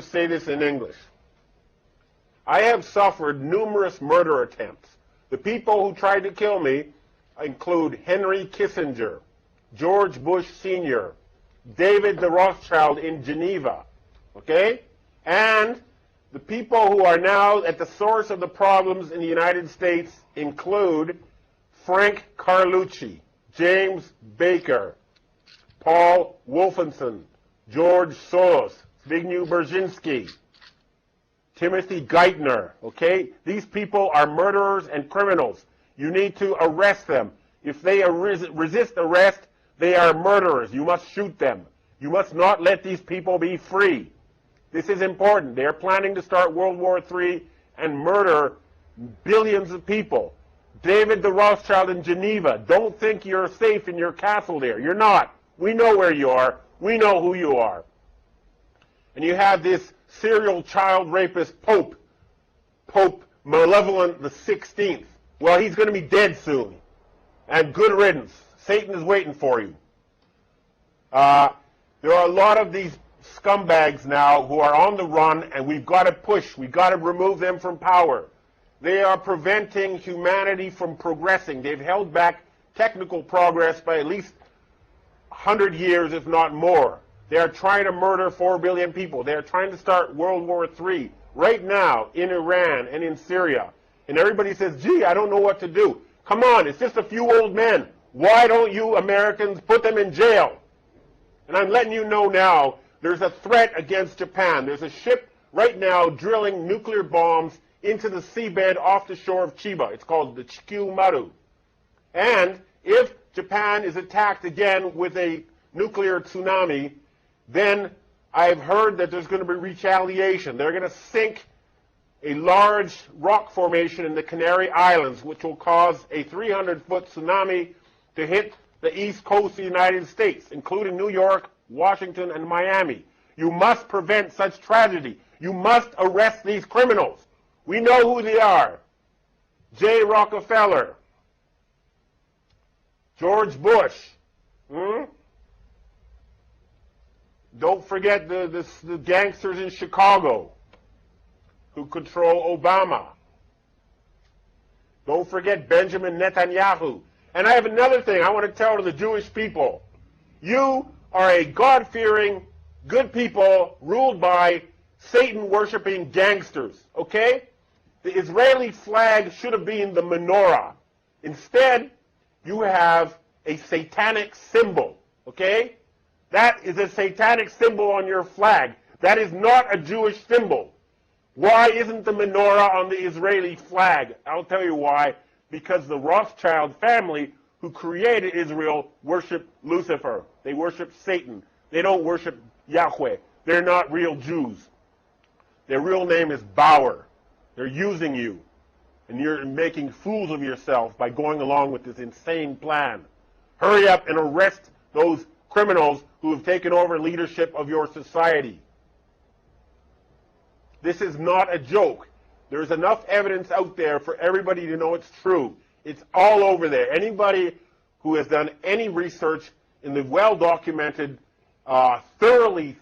just say this in English. I have suffered numerous murder attempts. The people who tried to kill me include Henry Kissinger, George Bush Sr., David the Rothschild in Geneva, okay? And the people who are now at the source of the problems in the United States include Frank Carlucci, James Baker, Paul Wolfenson, George Soros, Zbigniew Brzezinski, Timothy Geithner, okay? These people are murderers and criminals. You need to arrest them. If they resist arrest, they are murderers. You must shoot them. You must not let these people be free. This is important. They are planning to start World War III and murder billions of people. David the Rothschild in Geneva, don't think you're safe in your castle there. You're not. We know where you are. We know who you are. And you have this serial child rapist Pope Malevolent the 16th. Well, he's going to be dead soon. And good riddance. Satan is waiting for you. There are a lot of these scumbags now who are on the run, and we've got to push. We've got to remove them from power. They are preventing humanity from progressing. They've held back technical progress by at least 100 years, if not more. They are trying to murder 4 billion people. They are trying to start World War III right now in Iran and in Syria. And everybody says, gee, I don't know what to do. Come on, it's just a few old men. Why don't you Americans put them in jail? And I'm letting you know now, there's a threat against Japan. There's a ship right now drilling nuclear bombs into the seabed off the shore of Chiba. It's called the Chikyu Maru. And if Japan is attacked again with a nuclear tsunami, then I've heard that there's going to be retaliation. They're going to sink a large rock formation in the Canary Islands, which will cause a 300-foot tsunami to hit the east coast of the United States, including New York, Washington, and Miami. You must prevent such tragedy. You must arrest these criminals. We know who they are. J. Rockefeller, George Bush. Don't forget the gangsters in Chicago who control Obama. Don't forget Benjamin Netanyahu. And I have another thing I want to tell to the Jewish people. You are a God-fearing, good people ruled by Satan-worshipping gangsters, okay? The Israeli flag should have been the menorah. Instead, you have a satanic symbol, okay? That is a satanic symbol on your flag. That is not a Jewish symbol. Why isn't the menorah on the Israeli flag? I'll tell you why. Because the Rothschild family who created Israel worship Lucifer. They worship Satan. They don't worship Yahweh. They're not real Jews. Their real name is Bauer. They're using you. And you're making fools of yourself by going along with this insane plan. Hurry up and arrest those criminals who have taken over leadership of your society. This is not a joke. There's enough evidence out there for everybody to know it's true. It's all over there. Anybody who has done any research in the well-documented, thoroughly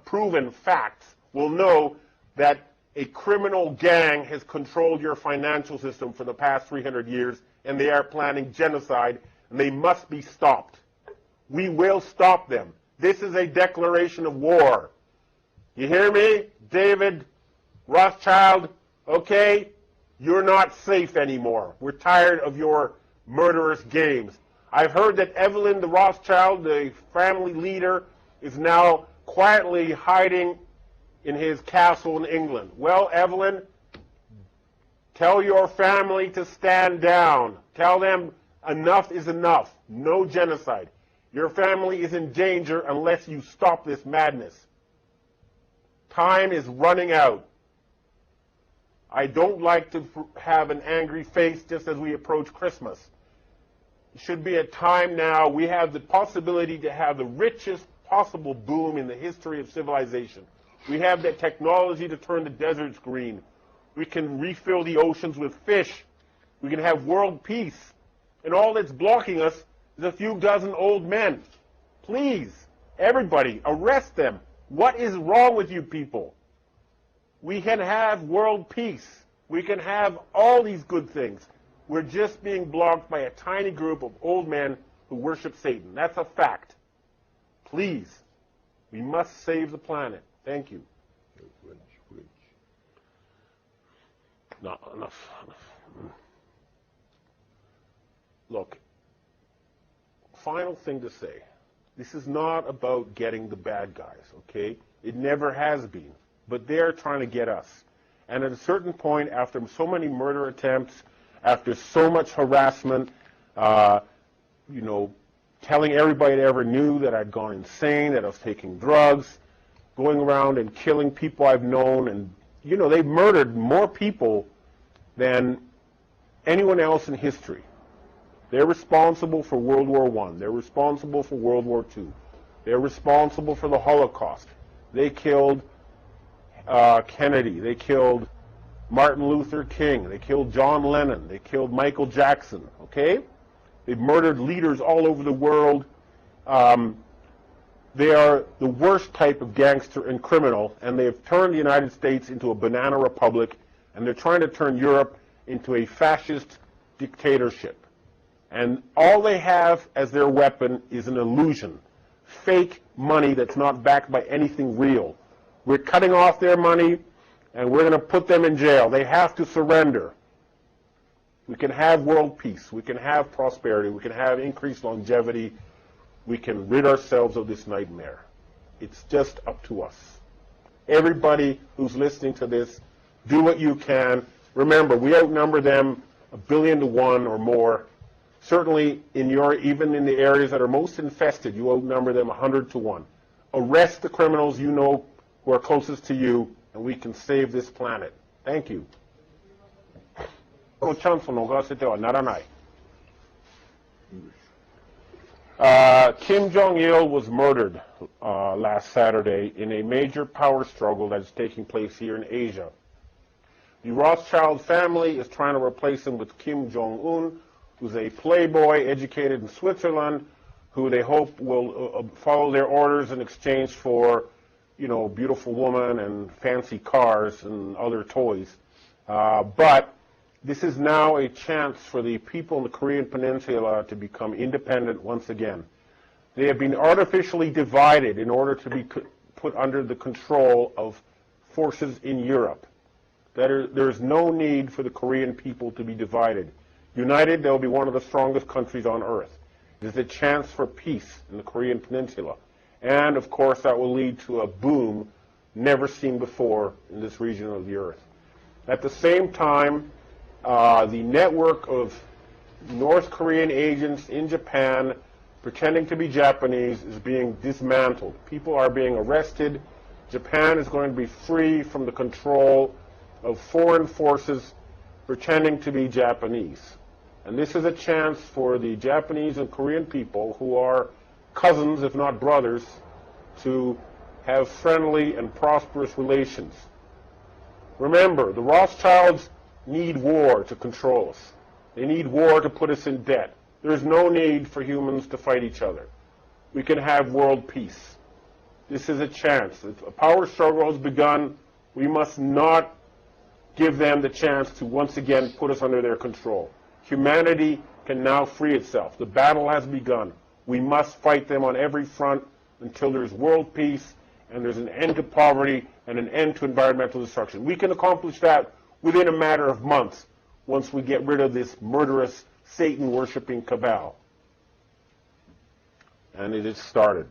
proven facts will know that a criminal gang has controlled your financial system for the past 300 years, and they are planning genocide, and they must be stopped. We will stop them. This is a declaration of war. You hear me? David Rothschild, okay? You're not safe anymore. We're tired of your murderous games. I've heard that Evelyn the Rothschild, the family leader, is now quietly hiding in his castle in England. Well, Evelyn, tell your family to stand down. Tell them enough is enough. No genocide. Your family is in danger unless you stop this madness. Time is running out. I don't like to have an angry face just as we approach Christmas. It should be a time now. We have the possibility to have the richest possible boom in the history of civilization. We have the technology to turn the deserts green. We can refill the oceans with fish. We can have world peace. And all that's blocking us is a few dozen old men. Please, everybody, arrest them. What is wrong with you people? We can have world peace. We can have all these good things. We're just being blocked by a tiny group of old men who worship Satan. That's a fact. Please, we must save the planet. Thank you. No, enough. Look, final thing to say. This is not about getting the bad guys, okay? It never has been. But they're trying to get us. And at a certain point, after so many murder attempts, after so much harassment, you know, telling everybody that ever knew that I'd gone insane, that I was taking drugs, going around and killing people I've known, and, you know, they've murdered more people than anyone else in history. They're responsible for World War I. They're responsible for World War II. They're responsible for the Holocaust. They killed Kennedy. They killed Martin Luther King. They killed John Lennon. They killed Michael Jackson. Okay? They've murdered leaders all over the world. They are the worst type of gangster and criminal, and they have turned the United States into a banana republic, and they're trying to turn Europe into a fascist dictatorship. And all they have as their weapon is an illusion, fake money that's not backed by anything real. We're cutting off their money, and we're going to put them in jail. They have to surrender. We can have world peace. We can have prosperity. We can have increased longevity. We can rid ourselves of this nightmare. It's just up to us. Everybody who's listening to this, do what you can. Remember, we outnumber them 1 billion to 1 or more. Certainly, even in the areas that are most infested, you outnumber them 100 to 1. Arrest the criminals you know who are closest to you, and we can save this planet. Thank you. Kim Jong-il was murdered last Saturday in a major power struggle that is taking place here in Asia. The Rothschild family is trying to replace him with Kim Jong-un, who's a playboy educated in Switzerland, who they hope will follow their orders in exchange for, you know, beautiful women and fancy cars and other toys. But this is now a chance for the people in the Korean Peninsula to become independent once again. They have been artificially divided in order to be put under the control of forces in Europe. There is no need for the Korean people to be divided. United, they'll be one of the strongest countries on earth. It is a chance for peace in the Korean Peninsula. And, of course, that will lead to a boom never seen before in this region of the earth. At the same time, the network of North Korean agents in Japan pretending to be Japanese is being dismantled. People are being arrested. Japan is going to be free from the control of foreign forces pretending to be Japanese. And this is a chance for the Japanese and Korean people, who are cousins, if not brothers, to have friendly and prosperous relations. Remember, the Rothschilds need war to control us. They need war to put us in debt. There's no need for humans to fight each other. We can have world peace. This is a chance. If a power struggle has begun, we must not give them the chance to once again put us under their control. Humanity can now free itself. The battle has begun. We must fight them on every front until there's world peace and there's an end to poverty and an end to environmental destruction. We can accomplish that within a matter of months once we get rid of this murderous, Satan-worshipping cabal. And it has started.